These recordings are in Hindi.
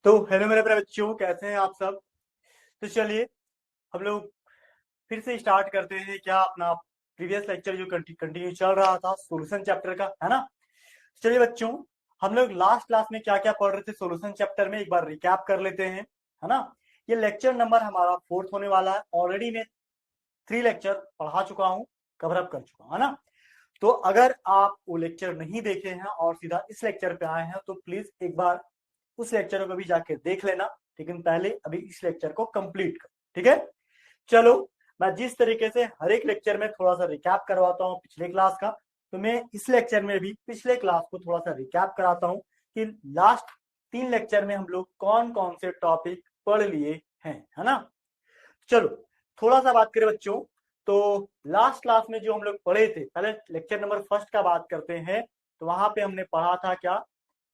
तो हेलो मेरे प्यारे बच्चों, कैसे हैं आप सब। तो चलिए हम लोग फिर से स्टार्ट करते हैं क्या अपना प्रीवियस लेक्चर जो कंटिन्यू चल रहा था सॉल्यूशन चैप्टर का, है ना। चलिए बच्चों, हम लोग लास्ट क्लास में क्या क्या पढ़ रहे थे सॉल्यूशन चैप्टर में, एक बार रिकैप कर लेते हैं, है ना। ये लेक्चर नंबर हमारा 4th होने वाला है। ऑलरेडी मैं 3 लेक्चर पढ़ा चुका हूँ, कवर अप कर चुका हूँ, है ना। तो अगर आप वो लेक्चर नहीं देखे हैं और सीधा इस लेक्चर पे आए हैं तो प्लीज एक बार उस लेक्चर को भी जाके देख लेना, लेकिन पहले अभी इस लेक्चर को कंप्लीट कर, ठीक है। चलो, मैं जिस तरीके से हर एक लेक्चर में थोड़ा सा रिकैप करवाता हूँ पिछले क्लास का, तो मैं इस लेक्चर में भी पिछले क्लास को थोड़ा सा रिकैप कराता हूँ कि लास्ट 3 लेक्चर में हम लोग कौन कौन से टॉपिक पढ़ लिए हैं, है ना। चलो थोड़ा सा बात करें बच्चों, तो लास्ट क्लास में जो हम लोग पढ़े थे, पहले लेक्चर नंबर फर्स्ट का बात करते हैं। तो वहां पे हमने पढ़ा था क्या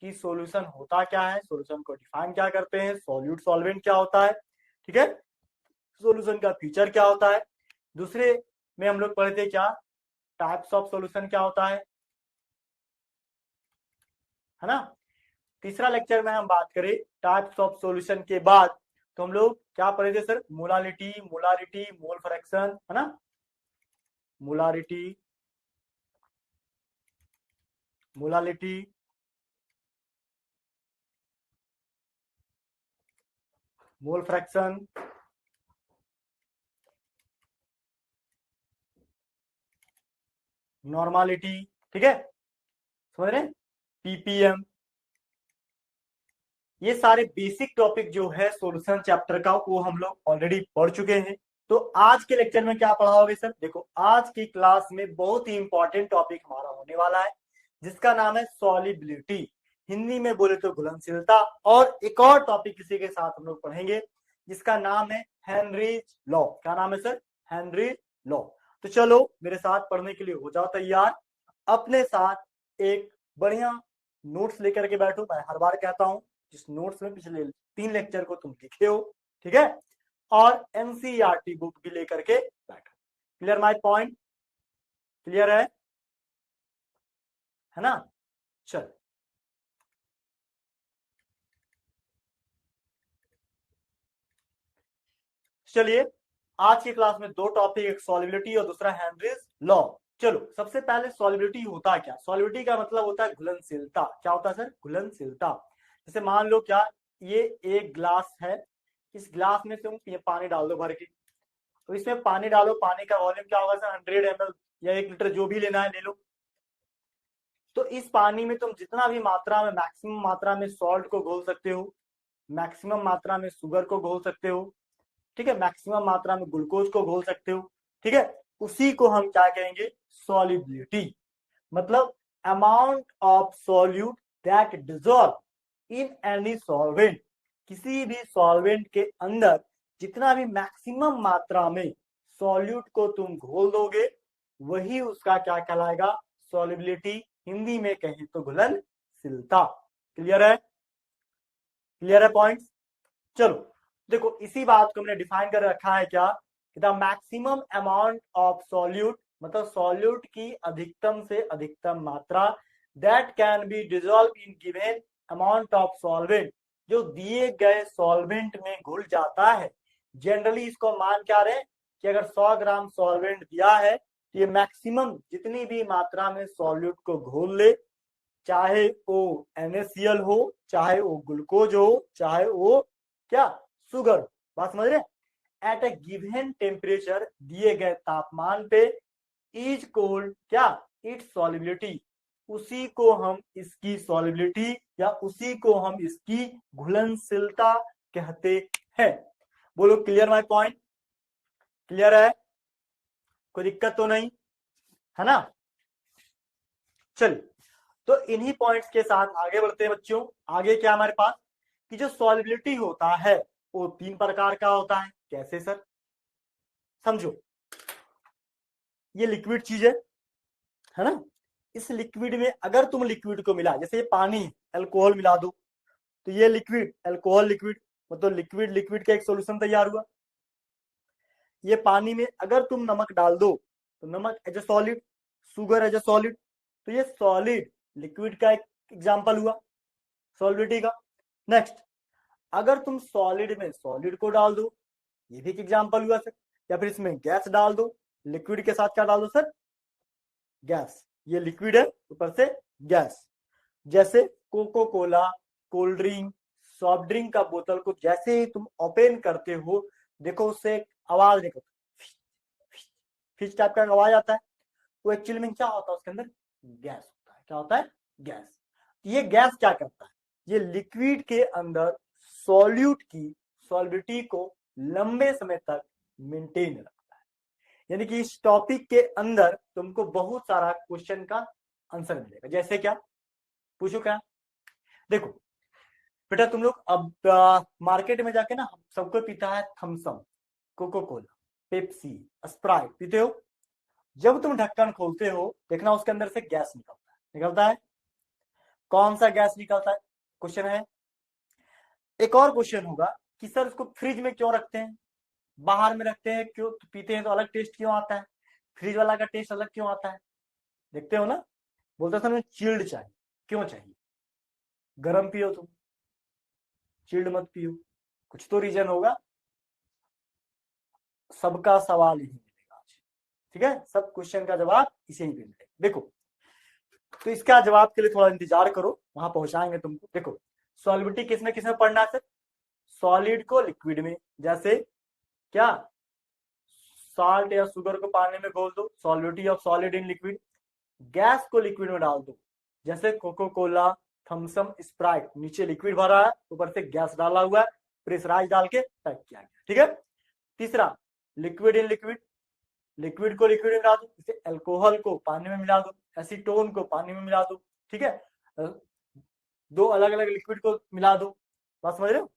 कि सॉल्यूशन होता क्या है, सॉल्यूशन को डिफाइन क्या करते हैं, सॉल्यूट सॉल्वेंट क्या होता है, ठीक है, सॉल्यूशन का फीचर क्या होता है। दूसरे में हम लोग पढ़े थे क्या, टाइप्स ऑफ सॉल्यूशन क्या होता है ना। तीसरा लेक्चर में हम बात करें टाइप्स ऑफ सॉल्यूशन के बाद, तो हम लोग क्या पढ़े थे sir, molality, molarity, mole fraction, है ना। Molarity, molality, mole fraction, normality, ठीक है, समझ रहे हैं, पीपीएम। ये सारे बेसिक टॉपिक जो है सॉल्यूशन चैप्टर का वो हम लोग ऑलरेडी पढ़ चुके हैं। तो आज के लेक्चर में क्या पढ़ाओगे सर, देखो आज की क्लास में बहुत ही इंपॉर्टेंट टॉपिक हमारा होने वाला है जिसका नाम है सॉलिबिलिटी, हिंदी में बोले तो घुलनशीलता। और एक और टॉपिक इसी के साथ हम लोग पढ़ेंगे जिसका नाम है हेनरीज लॉ। क्या नाम है सर, हेनरी लॉ। तो चलो मेरे साथ पढ़ने के लिए हो जाओ तैयार। अपने साथ एक बढ़िया नोट्स लेकर के बैठो, मैं हर बार कहता हूं जिस नोट्स में पिछले 3 लेक्चर को तुम लिखे हो, ठीक है, और एनसीईआरटी बुक भी लेकर के बैठो। क्लियर माय पॉइंट, क्लियर है ना। चल चलिए, आज की क्लास में 2 टॉपिक, एक सॉलिबिलिटी और दूसरा हेनरीज लॉ। चलो सबसे पहले सॉलिबिलिटी होता क्या, सॉलिबिलिटी का मतलब होता है घुलनशीलता। क्या होता है सर, घुलनशीलता। जैसे मान लो क्या, ये एक ग्लास है, इस ग्लास में तुम ये पानी डाल दो भर के, तो इसमें पानी डालो, पानी का वॉल्यूम क्या होगा सर, 100 ml या 1 लीटर, जो भी लेना है ले लो। तो इस पानी में तुम जितना भी मात्रा में, मैक्सिमम मात्रा में सॉल्ट को घोल सकते हो, मैक्सिमम मात्रा में शुगर को घोल सकते हो, ठीक है, मैक्सिमम मात्रा में ग्लूकोज को घोल सकते हो, ठीक है, उसी को हम क्या कहेंगे, सॉलिबिलिटी। मतलब amount of solute that dissolve in any solvent, किसी भी सॉल्वेंट के अंदर जितना भी मैक्सिमम मात्रा में सॉल्यूट को तुम घोल दोगे वही उसका क्या कहलाएगा, सॉलिबिलिटी। हिंदी में कहें तो घुलनशीलता। क्लियर है, क्लियर है पॉइंट। चलो देखो, इसी बात को हमने डिफाइन कर रखा है क्या, the maximum amount of solute, मतलब सॉल्यूट की अधिकतम से अधिकतम मात्रा that can be dissolve in given amount of solvent, जो दिए गए सॉल्वेंट में घुल जाता है। जनरली इसको मान क्या रहे कि अगर 100 ग्राम सॉल्वेंट दिया है तो ये मैक्सिमम जितनी भी मात्रा में सॉल्यूट को घोल ले, चाहे वो NaCl हो, चाहे वो ग्लूकोज हो, चाहे वो क्या शुगर, बात समझ रहे, एट ए गिवन टेम्परेचर, दिए गए तापमान पे, इज कोल्ड क्या, इट्स सॉलिबिलिटी, उसी को हम इसकी सॉलिबिलिटी या उसी को हम इसकी घुलनशीलता कहते हैं। बोलो क्लियर माय पॉइंट, क्लियर है, कोई दिक्कत तो नहीं, है ना। चलिए, तो इन्हीं पॉइंट्स के साथ आगे बढ़ते हैं बच्चों। आगे क्या हमारे पास कि जो सॉलिबिलिटी होता है वो 3 प्रकार का होता है। कैसे सर, समझो, ये लिक्विड चीज है ना। इस लिक्विड में अगर तुम लिक्विड को मिला, जैसे ये पानी है, अल्कोहल मिला दो, तो ये लिक्विड, अल्कोहल लिक्विड, मतलब लिक्विड लिक्विड का एक सॉल्यूशन तैयार हुआ। ये पानी में अगर तुम नमक डाल दो तो नमक as a solid, sugar as a solid, तो ये सॉलिड लिक्विड का एक एग्जांपल हुआ सॉलिबिलिटी का। नेक्स्ट, अगर तुम सॉलिड में सॉलिड को डाल दो, ये भी एक एग्जाम्पल हुआ सर, या फिर इसमें गैस डाल दो, लिक्विड के साथ क्या डाल दो सर, गैस, ये लिक्विड है ऊपर से गैस। जैसे Coca Cola, cold drink, soft drink का बोतल को जैसे ही तुम ओपन करते हो, देखो उससे एक आवाज निकलती, फिश टाइप का आवाज आता है, वो एक्चुअली में क्या होता है, उसके अंदर गैस होता है। क्या होता है, गैस। ये गैस क्या करता है, ये लिक्विड के अंदर सॉल्यूट की सॉल्बिलिटी को लंबे समय तक मेंटेन रखता है। यानी कि इस टॉपिक के अंदर तुमको बहुत सारा क्वेश्चन का आंसर मिलेगा। जैसे क्या पूछो, क्या देखो बेटा, तुम लोग अब मार्केट में जाके ना सबको पीता है Thums Up, Coca Cola, Pepsi, Sprite पीते हो। जब तुम ढक्कन खोलते हो, देखना उसके अंदर से गैस निकलता है। कौन सा गैस निकलता है, क्वेश्चन है। एक और क्वेश्चन होगा कि सर उसको फ्रिज में क्यों रखते हैं, बाहर में रखते हैं क्यों, तो पीते हैं तो अलग टेस्ट क्यों आता है, फ्रिज वाला का टेस्ट अलग क्यों आता है। देखते हो ना, बोलते सर मुझे चिल्ड चाहिए, क्यों चाहिए, गर्म पियो तुम, चिल्ड मत पियो, कुछ तो रीजन होगा। सबका सवाल यही मिलेगा आज, ठीक है, सब क्वेश्चन का जवाब इसे ही मिलेगा। देखो, तो इसका जवाब के लिए थोड़ा इंतजार करो, वहां पहुंचाएंगे तुमको। देखो, सॉल्युबिलिटी किसमें किसमें पढ़ना है सर, सॉलिड को लिक्विड में, जैसे क्या, साल्ट या शुगर को पानी में घोल दो, solubility of solid in liquid. Gas को लिक्विड में डाल दो, जैसे कोको कोला, थम्सअप, स्प्राइट, नीचे लिक्विड भरा है, ऊपर से गैस डाला हुआ है, प्रेशराइज डाल के पैक किया गया, ठीक है। तीसरा, लिक्विड इन लिक्विड, लिक्विड को लिक्विड में मिला दो, जैसे अल्कोहल को पानी में मिला दो, एसीटोन को पानी में मिला दो, ठीक है, दो अलग अलग लिक्विड को मिला दो, बात समझ रहे हो।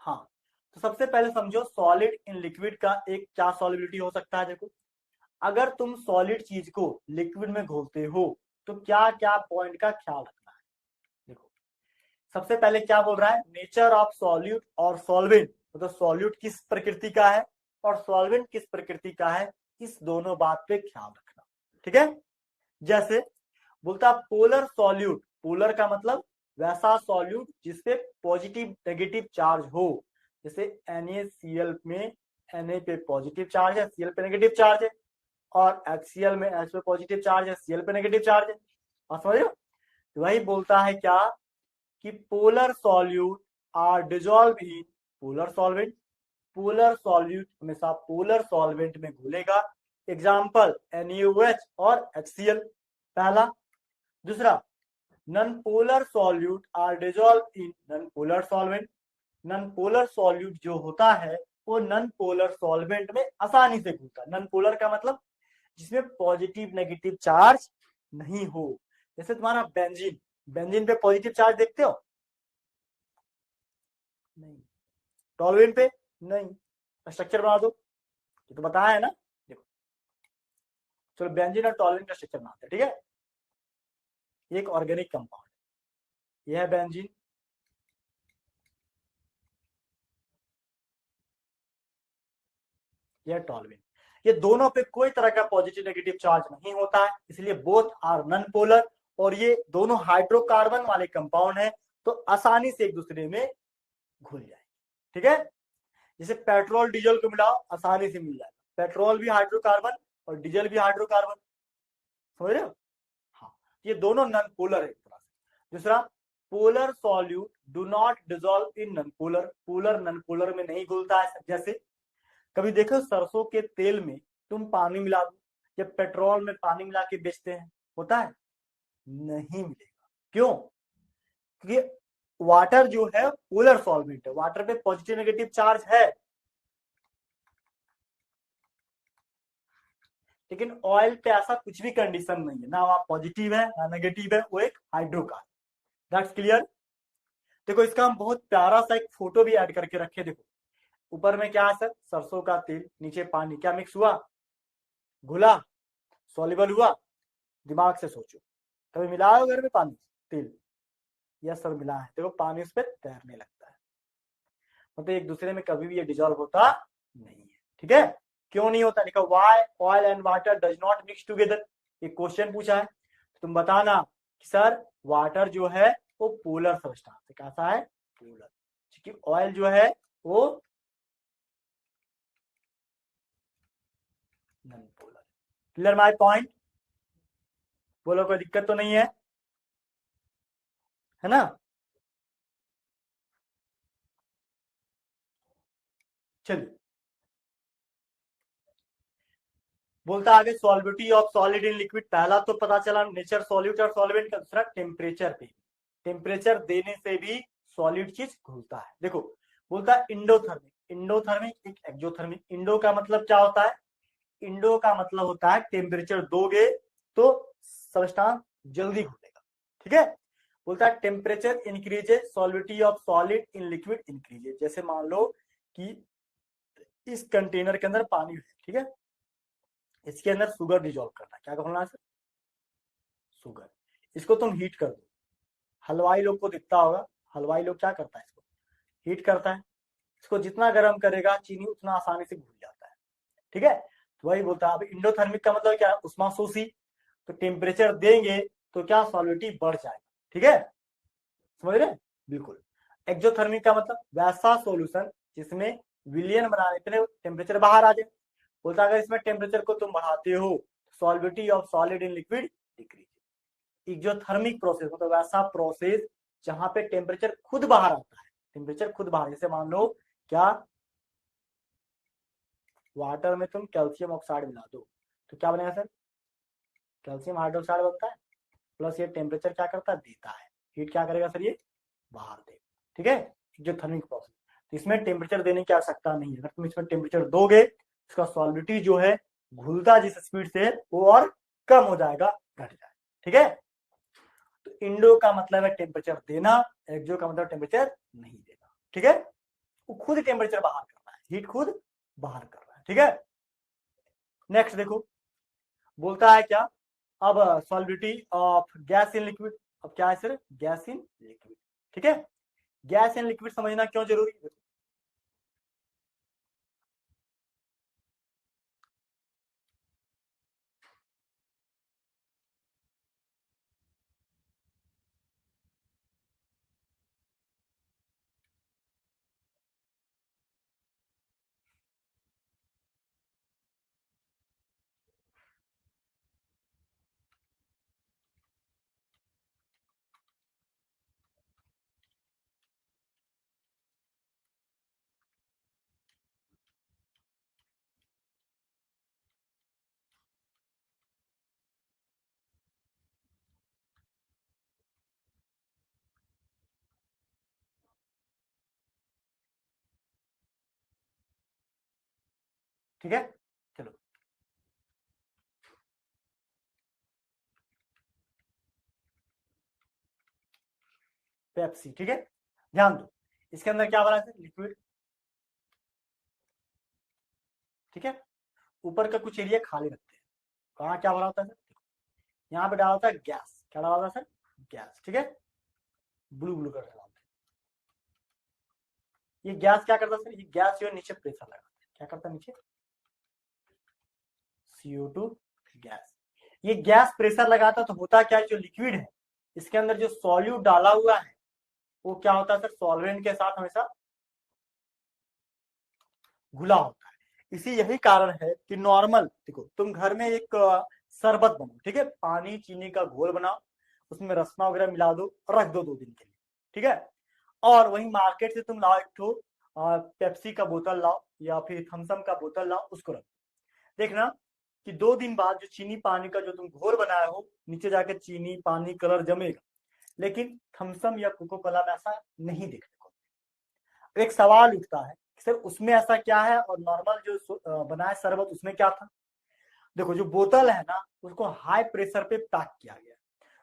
हाँ, तो सबसे पहले समझो सॉलिड इन लिक्विड का एक क्या सॉलिबिलिटी हो सकता है। देखो, अगर तुम सॉलिड चीज को लिक्विड में घोलते हो तो क्या क्या पॉइंट का ख्याल रखना है। देखो, सबसे पहले क्या बोल रहा है, नेचर ऑफ सॉल्यूट और सॉल्वेंट, मतलब सॉल्यूट किस प्रकृति का है और सॉल्वेंट किस प्रकृति का है, इस दोनों बात पे ख्याल रखना, ठीक है। जैसे बोलता पोलर सॉल्यूट, पोलर का मतलब वैसा सॉल्यूट जिसपे पॉजिटिव नेगेटिव चार्ज हो, जैसे NaCl में Na पे पॉजिटिव चार्ज है, Cl पे नेगेटिव चार्ज है, और HCl में H पे पॉजिटिव चार्ज है, Cl पे नेगेटिव चार्ज है, आप समझ रहे हो। तो वही बोलता है क्या कि polar solute are dissolve in polar solvent, polar solute हमेशा पोलर सॉल्वेंट में घुलेगा, एग्जाम्पल NaOH और HCl, पहला। दूसरा, non polar solute are dissolve in non polar solvent, non polar solute जो होता है वो नॉन पोलर सॉल्वेंट में आसानी से घुलता है। नॉन पोलर का मतलब जिसमें पॉजिटिव नेगेटिव चार्ज नहीं हो, जैसे तुम्हारा बेंजीन, बेंजीन पे पॉजिटिव चार्ज देखते हो, नहीं, टॉलुएंट पे नहीं, स्ट्रक्चर बना दो, ये तो बताया है ना। देखो, चलो बेंजीन और टॉलुएंट का स्ट्रक्चर बनाते हैं, ठीक है। एक ऑर्गेनिक कंपाउंड, यह है बेंजीन, यह टॉलुएंट, ये दोनों पे कोई तरह का पॉजिटिव नेगेटिव चार्ज नहीं होता है, इसलिए बोथ आर नॉन पोलर, और ये दोनों हाइड्रोकार्बन वाले कंपाउंड है, तो आसानी से एक दूसरे में घुल जाएंगे, ठीक है। जैसे पेट्रोल डीजल को मिलाओ, आसानी से मिल जाएगा, पेट्रोल भी हाइड्रोकार्बन और डीजल भी हाइड्रोकार्बन, समझ रहे हो। हाँ, ये दोनों नॉन पोलर है एक तरह से। दूसरा, polar solute do not dissolve in non polar, polar non polar में नहीं घुलता है। जैसे कभी देखो सरसों के तेल में तुम पानी मिला दो, या पेट्रोल में पानी मिला के बेचते हैं, होता है, नहीं मिलेगा, क्यों, क्योंकि वाटर जो है पोलर सॉल्वेंट है, वाटर पे पॉजिटिव नेगेटिव चार्ज है, लेकिन ऑयल पे ऐसा कुछ भी कंडीशन नहीं है, ना वहां पॉजिटिव है ना नेगेटिव है, वो एक हाइड्रोकार्बन। That's clear. देखो, इसका हम बहुत प्यारा सा एक फोटो भी ऐड करके रखे, देखो ऊपर में क्या है सर, सरसों का तेल, नीचे पानी, क्या मिक्स हुआ, घुला, सॉल्युबल हुआ, दिमाग से सोचो, कभी मिलाया हो घर में पानी तेल, यस सर मिला है, देखो पानी उस पर तैरने लगता है, मतलब एक दूसरे में कभी भी ये डिजॉल्व होता नहीं है, ठीक है। क्यों नहीं होता, लिखा why oil and water does not mix together, एक क्वेश्चन पूछा है, तुम बताना कि सर वाटर जो है वो पोलर सब्सटेंस है, कैसा है, पोलर, क्योंकि ऑयल जो है वो non polar. Clear my point? बोलो कोई दिक्कत तो नहीं है ना? चलिए, बोलता आगे सॉल्विटी ऑफ सॉलिड इन लिक्विड। पहला तो पता चला नेचर सॉल्यूट और सॉल्वेंट का, दूसरा टेम्परेचर पे, टेम्परेचर देने से भी सॉलिड चीज घुलता है। देखो बोलता है इंडोथर्मिक, इंडोथर्मिक एक एक्सोथर्मिक। इंडो का मतलब क्या होता है? इंडो का मतलब होता है टेम्परेचर दोगे तो सब्सटेंस जल्दी घुलेगा। ठीक है। बोलता है temperature increases solubility of solid in liquid increases. जैसे मान लो कि इस कंटेनर के अंदर पानी है, ठीक है, इसके अंदर शुगर डिजोल्व करना है। क्या करना है सर? शुगर। इसको तुम हीट कर दो। हलवाई लोग को दिखता होगा, हलवाई लोग क्या करता है, इसको हीट करता है। इसको जितना गर्म करेगा चीनी उतना आसानी से घुल जाता है। ठीक है। तो वही बोलता है। अब इंडोथर्मिक का मतलब क्या है? उष्माशोषी। तो टेम्परेचर देंगे तो क्या सॉल्विटी बढ़ जाएगा। ठीक है, समझ रहे? बिल्कुल। एक्सोथर्मिक का मतलब वैसा सॉल्यूशन जिसमें विलियन बनाने के लिए टेम्परेचर बाहर आ जाए। बोलता अगर इसमें टेम्परेचर को तुम बढ़ाते हो, solubility of solid in liquid decrease. Exothermic process मतलब वैसा प्रोसेस जहां पे टेम्परेचर खुद बाहर आता है, टेम्परेचर खुद बाहर। जैसे मान लो क्या वाटर में तुम कैल्शियम ऑक्साइड मिला दो तो क्या बनेगा सर? कैल्शियम हाइड्रोक्साइड बनता है। प्लस ये टेम्परेचर क्या करता है? देता है। हीट क्या करेगा सर? ये बाहर देगा। ठीक है, जो थर्मिक प्रोसेस। तो इसमें टेम्परेचर देने की आवश्यकता नहीं है। अगर तुम इसमें टेम्परेचर दोगे, इसका सॉल्विटी जो है घुलता जिस स्पीड से वो और कम हो जाएगा, घट जाएगा। ठीक है। तो इंडो का मतलब है टेम्परेचर देना, एक्सो का मतलब टेम्परेचर नहीं देना। ठीक है, वो खुद टेम्परेचर बाहर कर रहा है, हीट खुद बाहर कर रहा है। ठीक है। नेक्स्ट देखो, बोलता है क्या? अब सॉल्विटी ऑफ गैस इन लिक्विड। अब क्या है सर? Gas in liquid. ठीक है। गैस इन लिक्विड समझना क्यों जरूरी है? ठीक है, चलो पेप्सी। ठीक है, ध्यान दो, इसके अंदर क्या बना है? लिक्विड। ठीक है, ऊपर का कुछ एरिया खाली रखते हैं। कहाँ क्या भरा होता है सर? यहाँ पे डाला होता है गैस। क्या डाला होता है सर? गैस। ठीक है, ब्लू ब्लू कलर डालते हैं। ये गैस क्या करता है सर? ये गैस जो है नीचे प्रेशर लगाता है। क्या करता है? नीचे CO2 गैस। ये गैस प्रेशर लगाता है तो होता क्या है? जो लिक्विड है इसके अंदर जो सॉल्यूट डाला हुआ है वो क्या होता है सर? सॉल्वेंट के साथ हमेशा घुला होता है। इसी यही कारण है कि नॉर्मल देखो, तुम घर में एक शरबत बनाओ, ठीक है, पानी चीनी का घोल बनाओ, उसमें रसना वगैरह मिला दो, रख दो 2 दिन के लिए। ठीक है, और वही मार्केट से तुम लाओ एक ठो पेप्सी का बोतल लाओ या फिर थम्सअप का बोतल लाओ, उसको रख। देखना कि 2 दिन बाद जो चीनी पानी का जो तुम घोल बनाए हो नीचे जाकर चीनी पानी कलर जमेगा। लेकिन थम्सअप या कोको कोला में ऐसा नहीं देखने को। एक सवाल उठता है कि सर उसमें ऐसा क्या है और नॉर्मल जो बनाए शरबत उसमें क्या था? देखो जो बोतल है ना उसको हाई प्रेशर पे पैक किया गया है,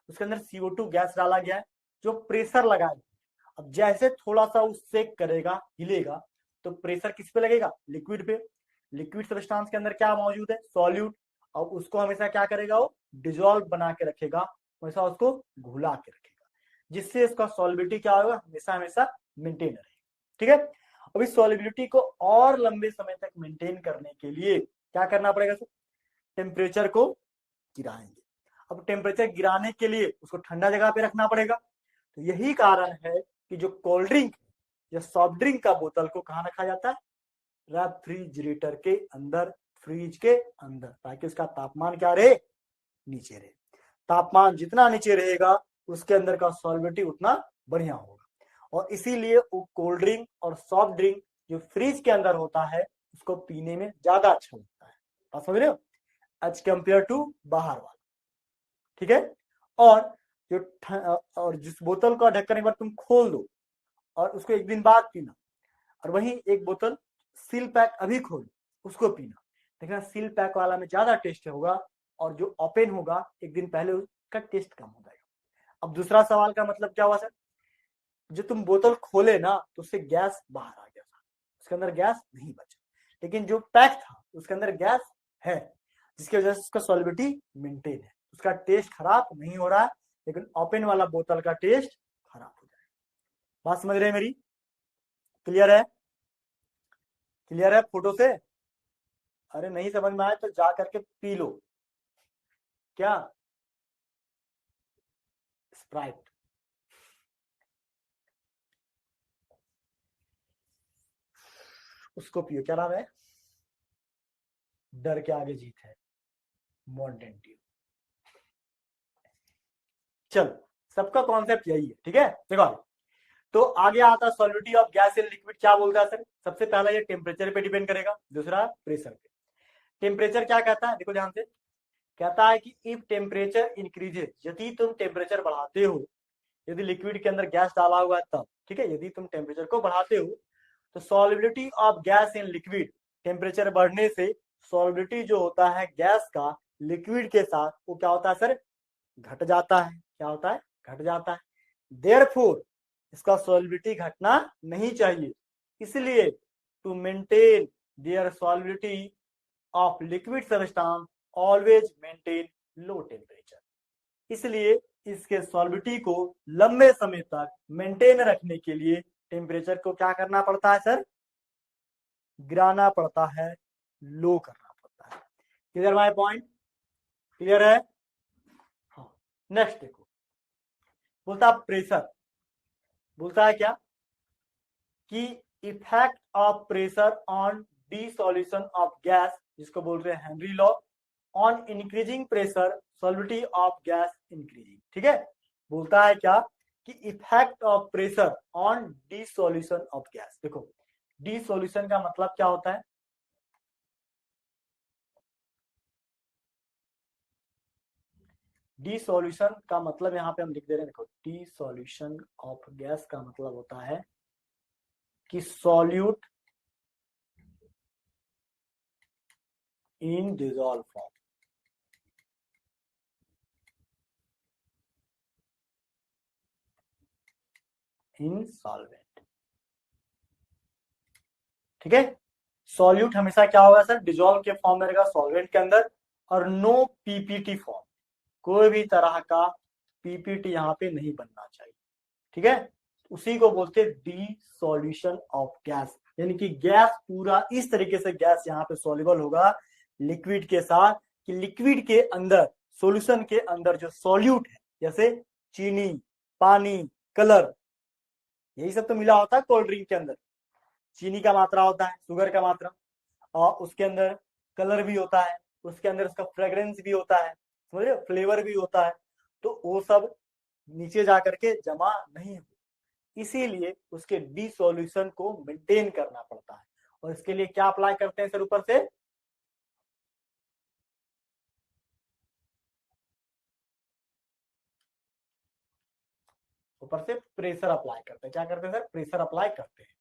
उसके अंदर CO2 गैस डाला गया है जो प्रेशर लगाएगा। अब जैसे थोड़ा सा उससे करेगा, हिलेगा, तो प्रेशर किस पे लगेगा? लिक्विड पे। लिक्विड सब्सटेंस के अंदर क्या मौजूद है? सॉल्यूट। और उसको हमेशा क्या करेगा? वो डिजोल्व बना के रखेगा, हमेशा उसको घुला के रखेगा, जिससे इसका सॉल्युबिलिटी क्या होगा? हमेशा हमेशा मेंटेन रहेगा। ठीक है, अब इस सॉल्युबिलिटी को और लंबे समय तक मेंटेन करने के लिए क्या करना पड़ेगा सर? टेम्परेचर को गिराएंगे। अब टेम्परेचर गिराने के लिए उसको ठंडा जगह पे रखना पड़ेगा। तो यही कारण है कि जो कोल्ड ड्रिंक या सॉफ्ट ड्रिंक का बोतल को कहाँ रखा जाता है? रेफ्रिजरेटर के अंदर, फ्रिज के अंदर, ताकि उसका तापमान क्या रहे? नीचे रहे। तापमान जितना नीचे रहेगा उसके अंदर का सॉल्विटी उतना बढ़िया होगा, और इसीलिए वो कोल्ड ड्रिंक और सॉफ्ट ड्रिंक जो फ्रिज के अंदर होता है उसको पीने में ज्यादा अच्छा लगता है। बात समझ रहे हो? एज कंपेयर टू बाहर वाला। ठीक है। और और जिस बोतल का ढक्कन एक बार तुम खोल दो और उसको एक दिन बाद पीना, और वहीं एक बोतल सील पैक अभी खोल उसको पीना, देखना सील पैक वाला में ज्यादा टेस्ट होगा, और जो ओपन होगा एक दिन पहले उसका टेस्ट कम हो जाएगा। अब दूसरा सवाल का मतलब क्या हुआ सर? जो तुम बोतल खोले ना तो उससे गैस बाहर आ गया था, उसके अंदर गैस नहीं बचा, लेकिन जो पैक था उसके अंदर गैस है, जिसकी वजह से उसका सॉल्विटी मेंटेन है, उसका टेस्ट खराब नहीं हो रहा है, लेकिन ओपन वाला बोतल का टेस्ट खराब हो जाएगा। बात समझ रहे हैं मेरी? क्लियर है? क्लियर है फोटो से? अरे नहीं समझ में आए तो जा करके पी लो। क्या? स्प्राइट। उसको पियो। क्या नाम है? डर के आगे जीत है, माउंटेन ड्यू। चलो, सबका कॉन्सेप्ट यही है। ठीक है, देखो तो आगे आता सॉल्विटी ऑफ गैस इन लिक्विड। क्या बोलता है सर? सबसे पहला ये टेम्परेचर पे डिपेंड करेगा, दूसरा प्रेशर पे। टेम्परेचर क्या कहता है? देखो ध्यान से, कहता है कि इफ टेम्परेचर इंक्रीजेज, यदि तुम टेम्परेचर बढ़ाते हो, यदि लिक्विड के अंदर गैस डाला हुआ है तब, ठीक है, यदि तुम टेम्परेचर को बढ़ाते हो तो solubility of gas in liquid, temperature बढ़ने से सॉल्युबिलिटी जो होता है गैस का लिक्विड के साथ, वो क्या होता है सर? घट जाता है। क्या होता है? घट जाता है। देयरफॉर इसका सॉल्युबिलिटी घटना नहीं चाहिए, इसलिए to maintain their solubility of liquid substance always maintain low temperature. इसलिए इसके सॉल्विटी को लंबे समय तक मेंटेन रखने के लिए टेम्परेचर को क्या करना पड़ता है सर? गिराना पड़ता है, लो करना पड़ता है। Clear my point? क्लियर है? हाँ। नेक्स्ट देखो, बोलता प्रेशर। बोलता है क्या कि effect of pressure on dissolution of gas, जिसको बोल रहे हैं Henry law, on increasing pressure solubility of gas increasing. ठीक है, बोलता है क्या कि effect of pressure on dissolution of gas. देखो, डिसोल्यूशन का मतलब क्या होता है? डिसोल्यूशन का मतलब यहां पे हम लिख दे रहे हैं, देखो, डिसोल्यूशन ऑफ गैस का मतलब होता है कि solute in dissolve form. In solvent. ठीक है, सॉल्यूट हमेशा क्या होगा सर? डिजॉल्व के फॉर्म में रहेगा सॉल्वेंट के अंदर, और नो पीपीटी फॉर्म, कोई भी तरह का पीपीटी यहां पे नहीं बनना चाहिए। ठीक है, उसी को बोलते हैं डिसोल्यूशन ऑफ गैस, यानी कि गैस पूरा इस तरीके से गैस यहाँ पे सॉल्युबल होगा लिक्विड के साथ, कि लिक्विड के अंदर, सॉल्यूशन के अंदर जो सॉल्यूट है, जैसे चीनी, पानी, कलर, यही सब तो मिला होता है कोल्ड ड्रिंक के अंदर। चीनी का मात्रा होता है, शुगर का मात्रा, और उसके अंदर कलर भी होता है, उसके अंदर उसका फ्रेग्रेंस भी होता है, समझ रहे हो, फ्लेवर भी होता है। तो वो सब नीचे जा करके जमा नहीं हो, इसीलिए उसके डिसोल्यूशन को मेंटेन करना पड़ता है। और इसके लिए क्या अप्लाई करते हैं सर? ऊपर से प्रेशर अप्लाई करते हैं। क्या करते हैं सर? प्रेशर अप्लाई करते हैं।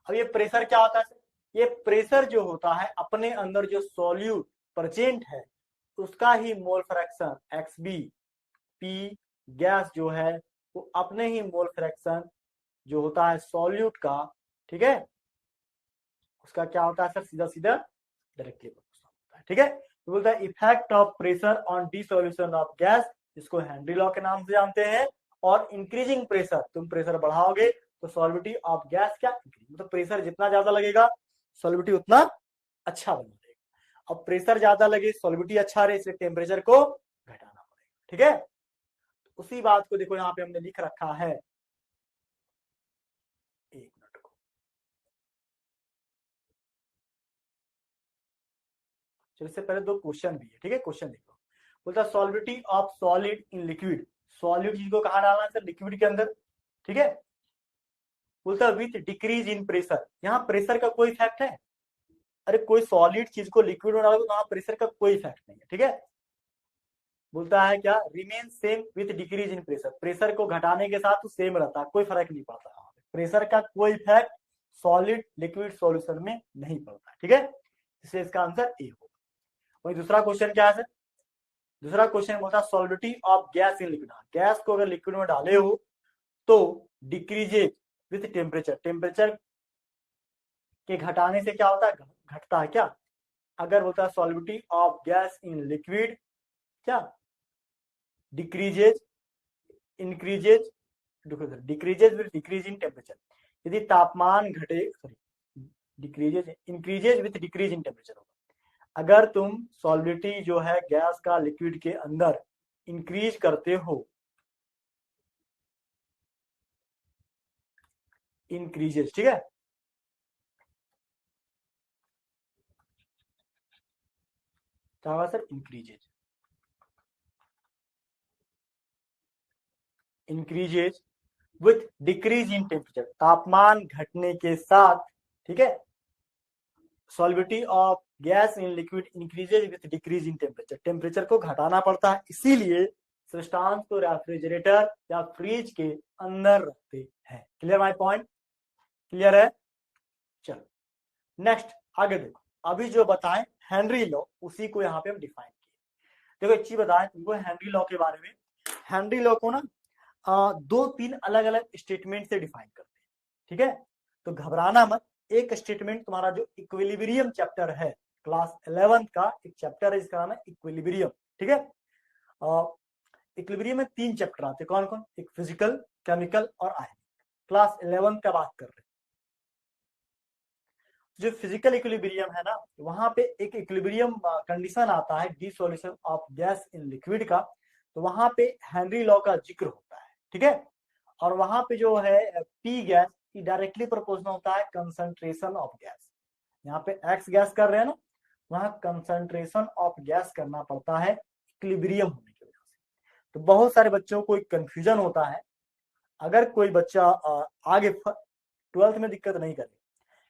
अब ये प्रेशर क्या होता है सर? ये प्रेशर जो होता है, अपने अंदर जो सॉल्यूट प्रेजेंट है उसका ही mole fraction XB, P gas जो है वो अपने ही मोल फ्रैक्शन जो होता है सॉल्यूट का, ठीक है, उसका क्या होता है सर? सीधा सीधा डायरेक्टली होता है। ठीक है, तो बोलता है effect of pressure on dissolution of gas, इसको हेनरी लॉ के नाम से जानते हैं। और इंक्रीजिंग प्रेशर, तुम प्रेशर बढ़ाओगे तो सॉल्विटी ऑफ गैस क्या इंक्रीज, मतलब प्रेशर जितना ज्यादा लगेगा सॉल्विटी उतना अच्छा बना देगा। अब प्रेशर ज्यादा लगे, सॉल्विटी अच्छा रहे, इसलिए टेम्परेचर को घटाना पड़ेगा। ठीक है, उसी बात को देखो यहाँ पे हमने लिख रखा है, एक मिनट को, चलो इससे पहले दो क्वेश्चन भी है, ठीक है, क्वेश्चन देखो। बोलता है solubility of solid in liquid, solid चीज को कहाँ डालना है सर, लिक्विड के अंदर, ठीक है। बोलता है विथ डिक्रीज इन प्रेशर, यहाँ प्रेशर का कोई इफेक्ट है, अरे कोई सॉलिड चीज को लिक्विड में डालोगे तो वहां प्रेशर का कोई इफेक्ट नहीं है, ठीक है। बोलता है क्या, remain same with decrease in pressure, pressure को घटाने के साथ तो सेम रहता है, कोई फर्क नहीं पड़ता, प्रेशर का कोई इफेक्ट सॉलिड लिक्विड सॉल्यूशन में नहीं पड़ता, ठीक है। इसलिए इसका आंसर ए होगा। वही दूसरा क्वेश्चन क्या है सर, दूसरा क्वेश्चन बोलता है solubility of gas in liquid, gas को अगर लिक्विड में डाले हो तो डिक्रीजेज विथ टेम्परेचर, टेम्परेचर के घटाने से क्या होता है, घटता है क्या। अगर बोलता है solubility of gas in liquid क्या decreases increases decreases with decrease in temperature, यदि तापमान घटे, sorry decreases increases with decrease in temperature होगा। अगर तुम सॉल्युबिलिटी जो है गैस का लिक्विड के अंदर इंक्रीज करते हो, इंक्रीजेज, ठीक है, क्या होगा sir, increases, increases with decrease in temperature, तापमान घटने के साथ, ठीक है। Solubility of gas in liquid increases with decrease in temperature, temperature को घटाना पड़ता है, इसीलिए सब्सटेंस को रेफ्रिजरेटर या फ्रिज के अंदर रखते हैं। क्लियर माय पॉइंट, क्लियर है। चलो नेक्स्ट आगे देखो, अभी जो बताएं हेनरी लॉ, उसी को यहाँ पे हम डिफाइन किए। देखो एक चीज बताएं तुमको हेनरी लॉ के बारे में, हेनरी लॉ को ना दो तीन अलग अलग स्टेटमेंट से डिफाइन करते हैं, ठीक है। तो घबराना मत, एक स्टेटमेंट तुम्हारा जो इक्विलिब्रियम चैप्टर है, क्लास 11th का एक चैप्टर है, इसका नाम है इक्विलिब्रियम, ठीक है। इक्विलिब्रियम में 3 चैप्टर आते हैं, कौन कौन, एक फिजिकल, केमिकल और आयनिक, क्लास 11th का बात कर रहे हैं। जो फिजिकल इक्विलिब्रियम है ना, वहां पे एक इक्विलिब्रियम कंडीशन आता है dissolution of gas in liquid का, तो वहां पे हेनरी लॉ का जिक्र होता है, ठीक है। और वहां पे जो है पी गैस डायरेक्टली प्रोपोर्शनल होता है कंसंट्रेशन ऑफ गैस, यहाँ पे एक्स गैस कर रहे हैं ना, वहां कंसंट्रेशन ऑफ गैस करना पड़ता है इक्विलिब्रियम होने की वजह से। तो बहुत सारे बच्चों को कंफ्यूजन होता है, अगर कोई बच्चा आगे 12th में दिक्कत नहीं करे,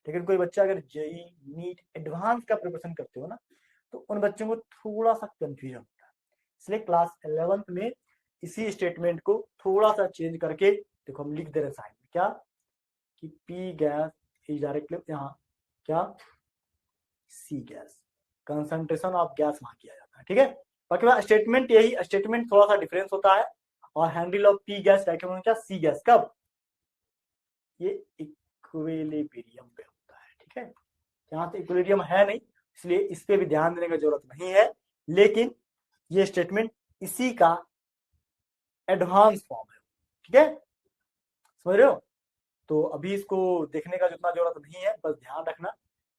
लेकिन कोई बच्चा अगर जेई नीट एडवांस का प्रिपरेशन करते हो ना, तो उन बच्चों को थोड़ा सा कंफ्यूजन होता है, इसलिए क्लास 11th में इसी स्टेटमेंट को थोड़ा सा चेंज करके देखो हम लिख दे रहे साइड में क्या, कि पी गैस इज डायरेक्टली, यहाँ क्या सी गैस, कंसंट्रेशन ऑफ गैस वहां किया जाता है, ठीक है। बाकी स्टेटमेंट यही, स्टेटमेंट थोड़ा सा डिफरेंस होता है, और हैंडल ऑफ पी गैस क्या सी गैस, कब, ये इक्विलिब्रियम पे होता है, ठीक है। यहाँ तो इक्विलिब्रियम है नहीं, इसलिए इस पे भी ध्यान देने की जरूरत नहीं है, लेकिन ये स्टेटमेंट इसी का एडवांस फॉर्म है, ठीक है, समझ रहे हो। तो अभी इसको देखने का जितना जरूरत नहीं है, बस ध्यान रखना,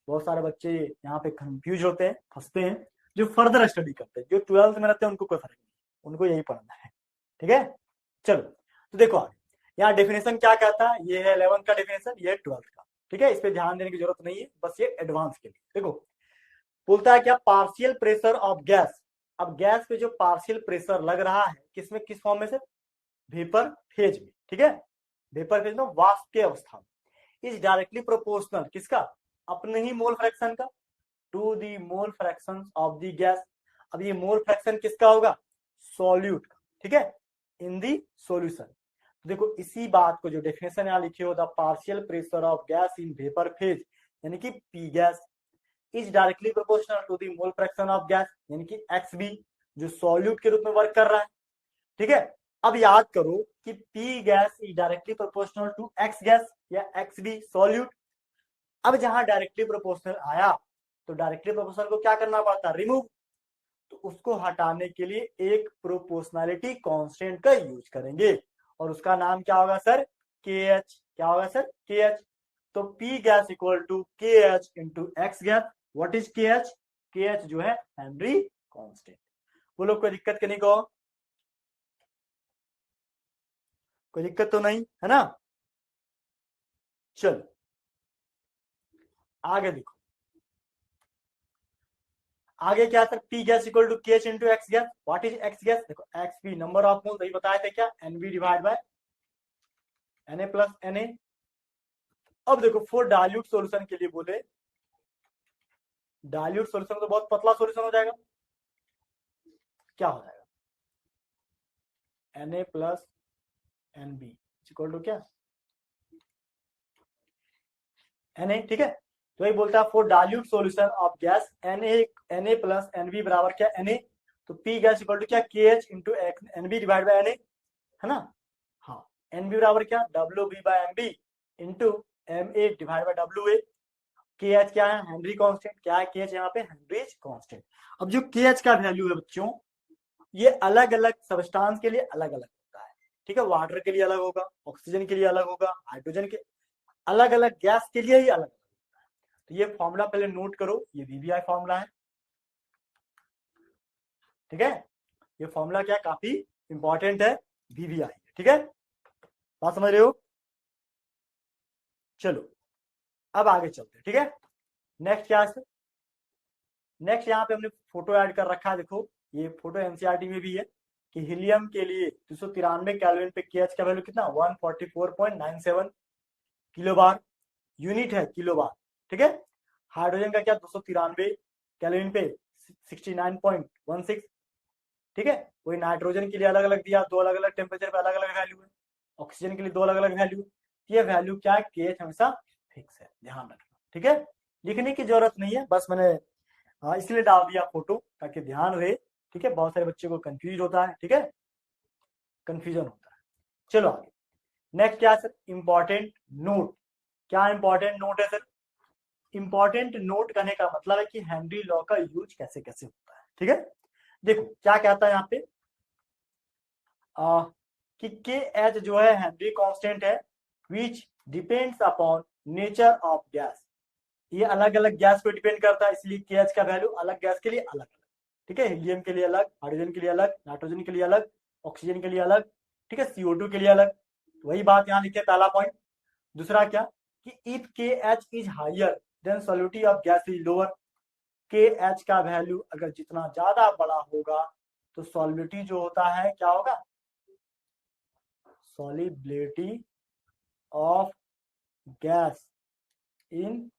बहुत सारे बच्चे यहाँ पे कंफ्यूज होते हैं, फंसते हैं, जो फर्दर स्टडी करते हैं, जो 12th में रहते हैं उनको कोई फर्क नहीं, उनको यही पढ़ना है, ठीक है। चलो तो देखो आगे, यहाँ डेफिनेशन क्या कहता है, ये है 11th का डेफिनेशन, ये है 12th का, ठीक है, इस पे ध्यान देने की जरूरत नहीं है, बस ये एडवांस के लिए। देखो बोलता है क्या, पार्शियल प्रेशर ऑफ गैस, अब गैस पे जो पार्शियल प्रेशर लग रहा है किसमें, किस फॉर्म में से, वेपर फेज में, ठीक है, वेपर फेज में, वाष्प के अवस्था में, इज डायरेक्टली प्रोपोर्शनल किसका, अपने ही मोल फ्रैक्शन का, to the mole fraction of the gas. अब ये मोल फ्रैक्शन किसका होगा, सॉल्यूट का, ठीक है, इन दी सॉल्यूशन। देखो इसी बात को जो डेफिनेशन यहाँ लिखी हो, the partial pressure of gas in vapour phase यानी कि P gas is directly proportional to the mole fraction of gas यानी कि एक्स बी, जो सॉल्यूट के रूप में वर्क कर रहा है, ठीक है। अब याद करो कि P gas is directly proportional to X gas या एक्स बी सॉल्यूट। अब जहां डायरेक्टली प्रोपोर्शनल आया तो डायरेक्टली प्रोपोर्शनल को क्या करना पड़ता है, रिमूव, तो उसको हटाने के लिए एक प्रोपोर्शनैलिटी कांस्टेंट का यूज करेंगे, और उसका नाम क्या होगा सर, के एच, क्या होगा सर, के एच। तो P gas equal to K H into X gas, what is के एच, के एच जो है हेनरी कांस्टेंट। बोलो कोई दिक्कत नहीं, को कोई दिक्कत तो नहीं है ना। चलो आगे देखो, आगे क्या sir, P gas equal to K H into X gas. What is X gas? देखो X P number of mole, वही बताए थे क्या, N B divide by N A plus N A. अब देखो फॉर डाइल्यूट सॉल्यूशन के लिए बोले, डाइल्यूट सॉल्यूशन तो बहुत पतला सॉल्यूशन हो जाएगा, क्या हो जाएगा, N A plus N B equal to क्या, एन ए। ठीक है, तो वही बोलता है for dilute solution of gas N A plus N B बराबर क्या, एन ए। तो पी गैस इक्वल टू क्या, K H into N B divide by N A, है ना। हाँ, एन बी बराबर क्या, W B by M B into M A divide by W A. K H क्या है, हेनरी कांस्टेंट। क्या है के एच यहाँ पे, हेनरीज कांस्टेंट। अब जो के एच का वैल्यू है बच्चों, ये अलग अलग सबस्टांस के लिए अलग अलग होता है। ठीक है, वाटर के लिए अलग होगा, ऑक्सीजन के लिए अलग होगा, हाइड्रोजन के अलग अलग, गैस के लिए ही अलग होता है। तो ये फॉर्मूला पहले नोट करो, ये वीवीआई फॉर्मूला है। ठीक है, ये फॉर्मूला क्या, काफी इंपॉर्टेंट है, वीवीआई। ठीक है, बात समझ रहे हो। चलो अब आगे चलते हैं। ठीक है, नेक्स्ट क्या है, नेक्स्ट यहाँ पे हमने फोटो ऐड कर रखा है। देखो ये फोटो एनसीईआरटी में भी है कि हीलियम के लिए 293 केल्विन पे केएच का वैल्यू कितना, 144.97 किलो बार, यूनिट है किलो बार। ठीक है, हाइड्रोजन का क्या, 293 केल्विन पे 69.16। ठीक है, वही नाइट्रोजन के लिए अलग अलग दिया, दो अलग अलग टेम्परेचर पे अलग अलग वैल्यू है, ऑक्सीजन के लिए दो अलग अलग वैल्यू। ये वैल्यू क्या है, केएच हमेशा फिक्स है, ध्यान रखना। ठीक है, लिखने की जरूरत नहीं है, बस मैंने इसलिए डाल दिया फोटो ताकि ध्यान रहे। ठीक है, बहुत सारे बच्चे को कंफ्यूज होता है। ठीक है, कंफ्यूजन होता है। चलो आगे, नेक्स्ट क्या है सर, इंपॉर्टेंट नोट। क्या इंपॉर्टेंट नोट है सर, इंपॉर्टेंट नोट करने का मतलब है कि हेनरी लॉ का यूज कैसे कैसे होता है। ठीक है, देखो क्या कहता है यहाँ पे कि के एच जो है हेनरी कांस्टेंट है, which depends upon nature of gas. ये अलग अलग गैस पे डिपेंड करता है, इसलिए के एच का वैल्यू अलग गैस के लिए अलग अलग। ठीक है, हीलियम के लिए अलग, हाइड्रोजन के लिए अलग, नाइट्रोजन के लिए अलग, ऑक्सीजन के लिए अलग। ठीक है, CO2 के लिए अलग। वही बात यहाँ लिखे, पहला पॉइंट। दूसरा क्या, कि if K H is higher then solubility of gas is lower. K H का वैल्यू अगर जितना ज्यादा बड़ा होगा तो सॉल्युटी जो होता है क्या होगा, solubility of gas in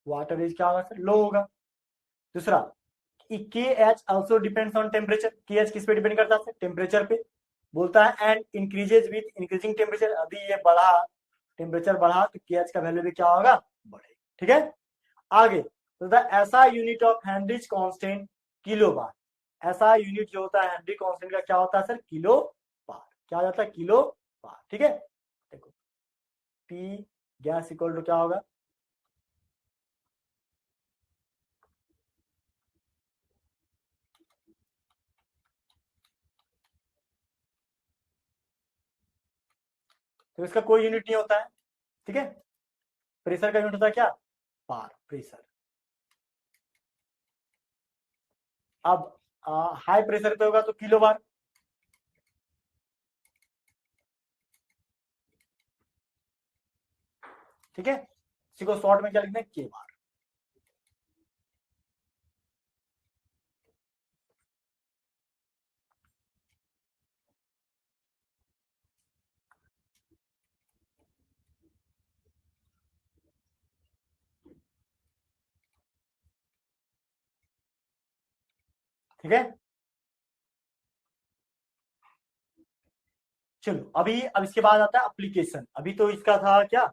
water is क्या होगा सर, लो होगा। दूसरा, के H also depends on temperature. के एच किस पे डिपेंड करता है, टेम्परेचर पे। बोलता है and increases with increasing temperature. अभी ये बढ़ा, टेम्परेचर बढ़ा तो के एच का वैल्यू भी क्या होगा, बढ़ेगा। ठीक है, आगे तो ऐसा unit of Henry's constant kilo bar. ऐसा यूनिट जो होता है हेनरी कांस्टेंट का क्या होता है सर, किलो बार। क्या हो जाता है, किलो बार। ठीक है, देखो पी गैस इक्वल टू क्या होगा, तो इसका कोई यूनिट नहीं होता है। ठीक है, प्रेशर का यूनिट होता है क्या, बार, प्रेशर। अब हाई प्रेशर पे होगा तो किलो बार। ठीक है, इसी को शॉर्ट में क्या लिखते हैं, के बार। ठीक है, चलो अभी अब इसके बाद आता है एप्लीकेशन। अभी तो इसका था क्या,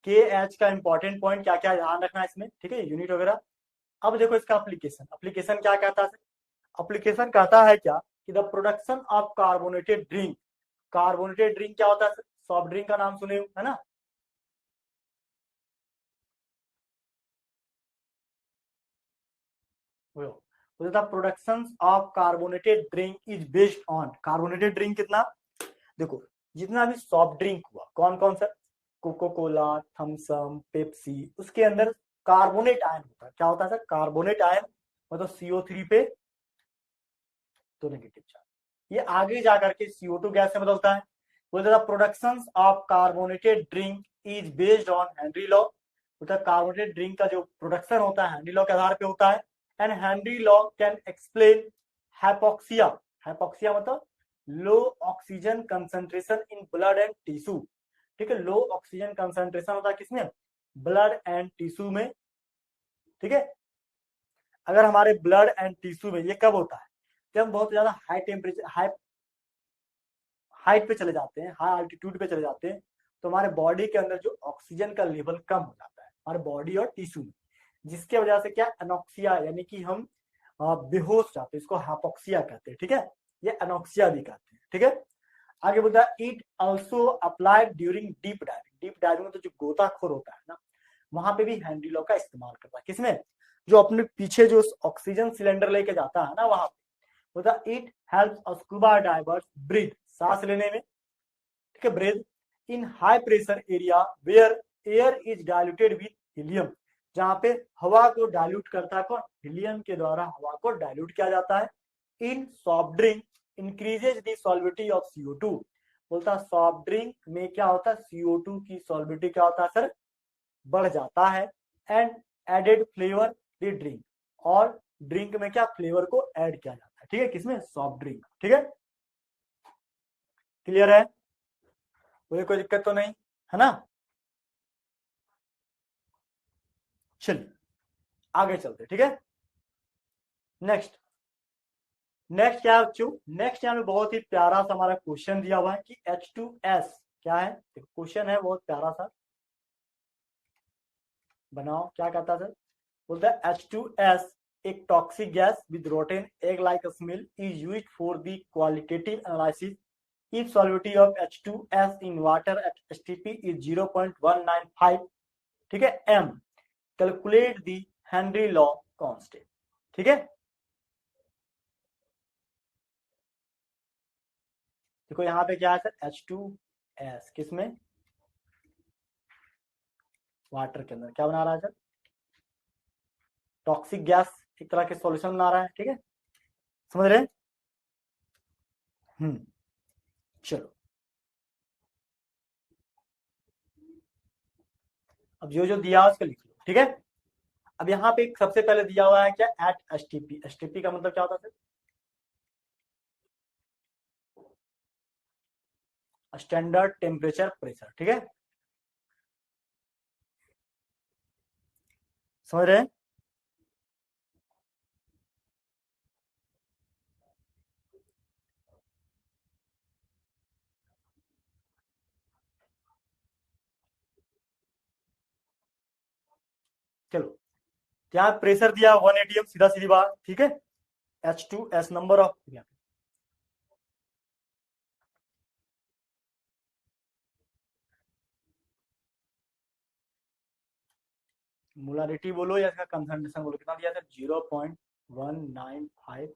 के एच का इंपॉर्टेंट पॉइंट क्या क्या ध्यान रखना है इसमें। ठीक है, यूनिट वगैरह। अब देखो इसका एप्लीकेशन, एप्लीकेशन क्या कहता है, एप्लीकेशन कहता है क्या कि the production of carbonated drink. Carbonated drink क्या होता है, सॉफ्ट ड्रिंक का नाम सुने हो, है ना। The production of carbonated drink is based on, carbonated drink कितना, देखो जितना भी सॉफ्ट ड्रिंक हुआ, कौन कौन सा, कोको कोला, थम्सअप, पेप्सी, उसके अंदर कार्बोनेट आयन होता है। क्या होता है सर, कार्बोनेट आयन, मतलब CO3 पे तो नेगेटिव चार्ज। ये आगे जाकर के CO2 गैस से बदलता है। बोलते हैं production of carbonated drink is based on Henry law. बोलता है कार्बोनेटेड ड्रिंक का जो प्रोडक्शन होता है हेनरी लॉ के आधार पे होता है। And Henry law can explain hypoxia. Hypoxia मतलब low oxygen concentration in blood and tissue. ठीक है, लो ऑक्सीजन कंसंट्रेशन होता है किसमें, ब्लड एंड टिश्यू में। ठीक है, अगर हमारे ब्लड एंड टिश्यू में, ये कब होता है, जब हम बहुत ज्यादा हाई टेम्परेचर, हाइट पे चले जाते हैं, हाई अल्टीट्यूड पे चले जाते हैं, तो हमारे बॉडी के अंदर जो ऑक्सीजन का लेवल कम हो जाता है हमारे बॉडी और टिश्यू में, जिसके वजह से क्या अनोक्सिया, यानी कि हम बेहोश जाते हैं, इसको हाइपोक्सिया कहते हैं। ठीक है, ये अनोक्सिया भी कहते हैं। ठीक है, आगे बोलता है it also applied during deep diving. Deep diving में तो जो गोताखोर होता है ना, वहां पे भी हेनरी लॉ का इस्तेमाल करता है। किसमें, जो अपने पीछे जो ऑक्सीजन सिलेंडर लेके जाता है ना, वहां पे बोलता it helps scuba divers breathe, सांस लेने में। ठीक है, breathe in high pressure area where air is diluted with helium, जहां पे हवा को डायल्यूट करता है कौन, हीलियम के द्वारा हवा को डायल्यूट किया जाता है। In soft drink increases the solubility of CO2। बोलता है सॉफ्ट ड्रिंक में क्या होता है, CO2 की सॉल्बिलिटी क्या होता है सर, बढ़ जाता है। And added flavour the drink, और ड्रिंक में क्या फ्लेवर को ऐड किया जाता है। ठीक है, किसमें, सॉफ्ट ड्रिंक। ठीक है, क्लियर है, कोई दिक्कत तो नहीं है ना। चलिए आगे चलते। ठीक है, नेक्स्ट नेक्स्ट क्या है बच्चों, नेक्स्ट यहाँ पे बहुत ही प्यारा सा हमारा क्वेश्चन दिया हुआ है कि H2S क्या है। क्वेश्चन है बहुत प्यारा सा, बनाओ क्या कहता है सर। बोलता है H2S एक toxic gas with rotten egg like smell is used for the qualitative analysis if solubility of H2S in water at STP is 0.195, ठीक है, m, calculate the Henry law constant। ठीक है, देखो यहाँ पे क्या है सर, H2S किसमें, वाटर के अंदर क्या बना रहा है सर, टॉक्सिक गैस, एक तरह के सॉल्यूशन बना रहा है। ठीक है, समझ रहे हैं। चलो अब जो जो दिया उसको लिख लो। ठीक है, अब यहाँ पे सबसे पहले दिया हुआ है क्या, एट STP। STP का मतलब क्या होता है सर, स्टैंडर्ड टेम्परेचर प्रेशर। ठीक है, समझ रहे हैं। चलो यहाँ प्रेशर दिया 1 ATM, सीधा सीधी बात। ठीक है, H2S नंबर ऑफ, मोलारिटी बोलो या इसका कंसंट्रेशन बोलो, कितना दिया था, 0.195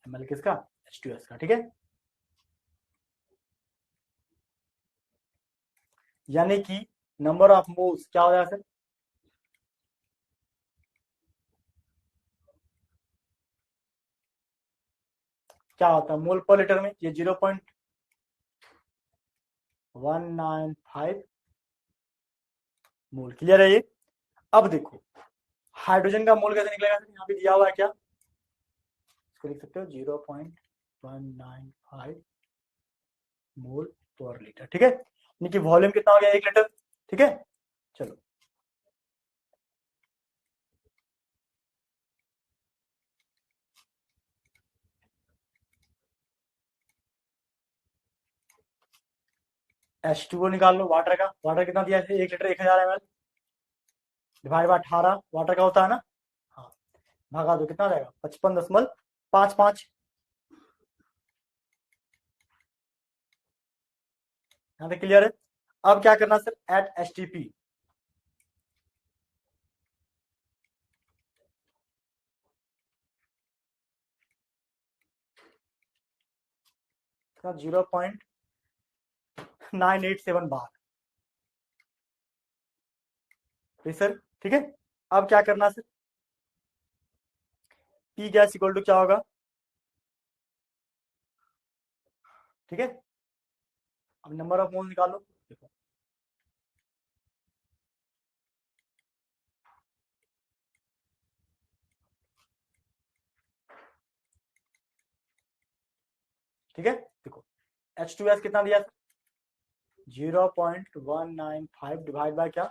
ml किसका, H2S का। ठीक है, यानी कि नंबर ऑफ मोल्स क्या हो जाएगा सर, क्या होता है मोल पर लीटर में, ये 0.195 मोल। क्लियर है ये। अब देखो हाइड्रोजन का मोल कैसे निकलेगा सर, यहाँ पे दिया हुआ है क्या, इसको लिख सकते हो 0.195 मोल पर लीटर। ठीक है, यानी कि वॉल्यूम कितना हो गया, 1 लीटर। ठीक है, चलो H2O निकाल लो वाटर का। वाटर कितना दिया है, 1 litre 1000 ml divide by 18 water का होता है ना। हाँ, भागा दो कितना जाएगा, 55.55। यहाँ पे क्लियर है। अब क्या करना सर, एट STP, इसका 0.987 बार प्रेशर। ठीक है, अब क्या करना sir, P gas equal to क्या होगा। ठीक है, अब नंबर ऑफ मोल निकालो। देखो ठीक है, देखो H2S कितना दिया, 0.195 डिवाइड बाय क्या,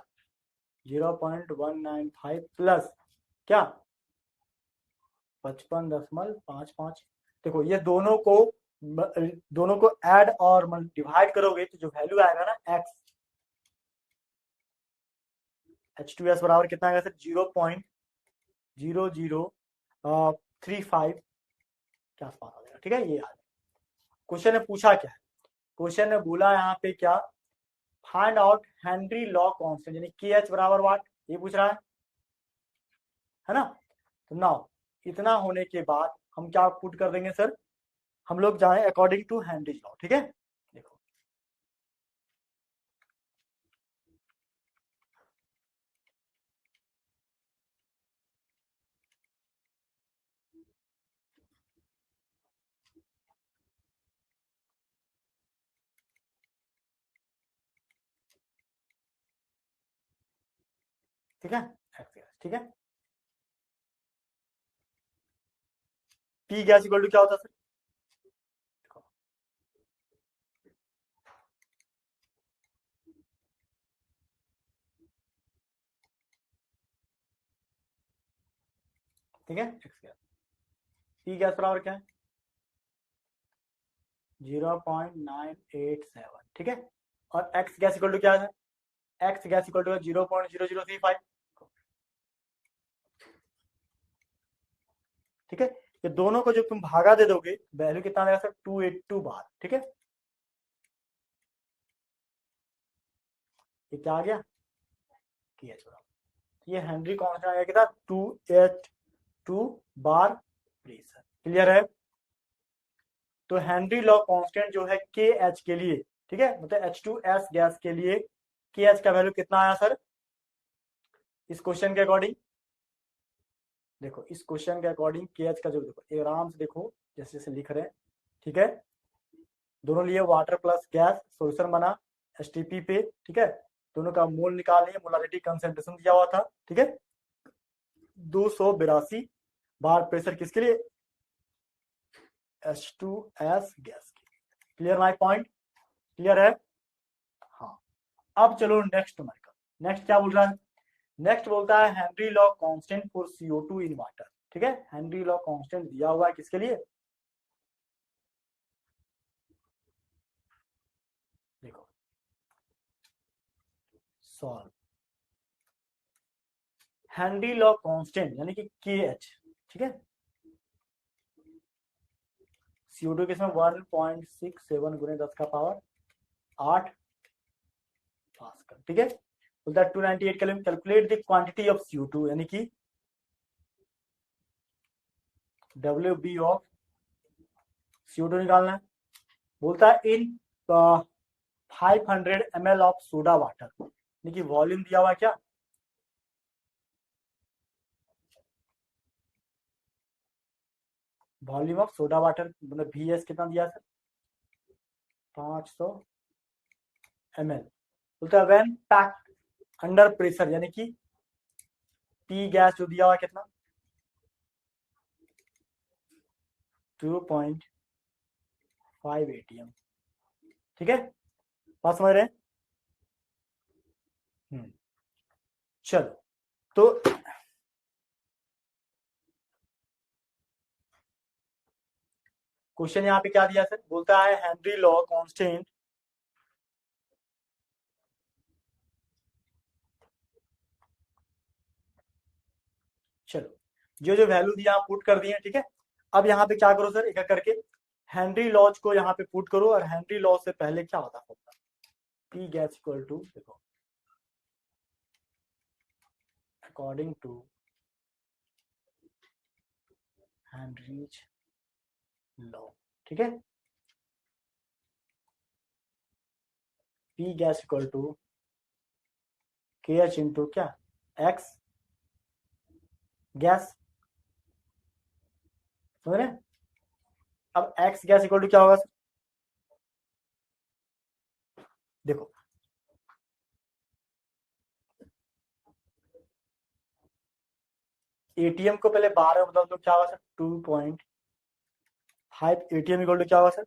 0.195 प्लस क्या 55.55। देखो ये दोनों को ऐड और डिवाइड करोगे तो जो वैल्यू आएगा ना x, H2S बराबर कितना आएगा सर, 0.0035 के आसपास आ जाएगा। ठीक है, ये याद। क्वेश्चन ने पूछा क्या है, क्वेश्चन ने बोला यहाँ पे क्या, find out Henry law constant, यानी के एच बराबर वाट, ये पूछ रहा है ना। तो नाउ इतना होने के बाद हम क्या पुट कर देंगे सर, हम लोग जाएं अकॉर्डिंग टू हेनरी लॉ। ठीक है, देखो ठीक है, ठीक है। पी गैस इक्वल टू क्या होता है सर, ठीक है, पी गैस बराबर क्या है, 0.987। ठीक है, और एक्स गैस इक्वल टू क्या है, एक्स गैस इक्वल टू 0.0035। ठीक है, ये दोनों को जब तुम भागा दे दोगे वैल्यू कितना आएगा सर, 282 बार। ठीक है, ये क्या आ गया, KH बराबर, ये हेनरी कांस्टेंट आ गया कितना, 282 बार प्रेशर। क्लियर है, तो हेनरी लॉ कांस्टेंट जो है KH के लिए, ठीक है, मतलब H2S गैस के लिए KH का वैल्यू कितना आया सर, इस क्वेश्चन के अकॉर्डिंग, देखो इस क्वेश्चन के अकॉर्डिंग KH का जो, देखो आराम से देखो जैसे जैसे लिख रहे हैं। ठीक है, दोनों लिए वाटर प्लस गैस सोल्यूशन बना STP पे। ठीक है, दोनों का मोल निकालिए, मोलारिटी कंसेंट्रेशन दिया हुआ था। ठीक है, 282 बार प्रेशर किसके लिए, H2S गैस के। क्लियर माय पॉइंट, क्लियर है। हाँ, अब चलो नेक्स्ट माइकल, नेक्स्ट क्या बोल रहा है, नेक्स्ट बोलता है Henry law constant for CO2 in water. ठीक है, हेनरी लॉ कांस्टेंट दिया हुआ है किसके लिए, देखो सॉल्व हेनरी लॉ कांस्टेंट यानी कि KH। ठीक है, CO2 किसमें 1.67 गुने 10 का पावर 8 पास्कल। ठीक है, बोलता है 298 calculate the quantity of CO2 यानी कि WB ऑफ CO2 निकालना है। बोलता है इन 500 ml ऑफ सोडा वाटर, यानी कि वॉल्यूम दिया हुआ क्या, वॉल्यूम ऑफ सोडा वाटर मतलब VS कितना दिया सर, 500 ml। बोलता है व्हेन पैक्ड अंडर प्रेशर यानी कि P गैस जो दिया हुआ कितना, 2.5 ATM। ठीक है, बात समझ रहे हैं। चलो, तो क्वेश्चन यहाँ पे क्या दिया सर, बोलता है हेनरी लॉ कांस्टेंट, चलो जो जो वैल्यू दिया आप पुट कर दिए। ठीक है, अब यहाँ पे क्या करो सर, एक एक करके हेनरी लॉज को यहाँ पे पुट करो, और हेनरी लॉ से पहले क्या होता है, पी गैस इक्वल टू, देखो अकॉर्डिंग टू हेनरीज लॉ। ठीक है, P gas equal to KH into क्या, एक्स गैस। समझ रहे हैं, अब एक्स गैस इक्वल टू क्या होगा, देखो ATM को पहले 12 मतलब तो क्या होगा सर, 2.5 ATM इक्वल टू क्या होगा सर,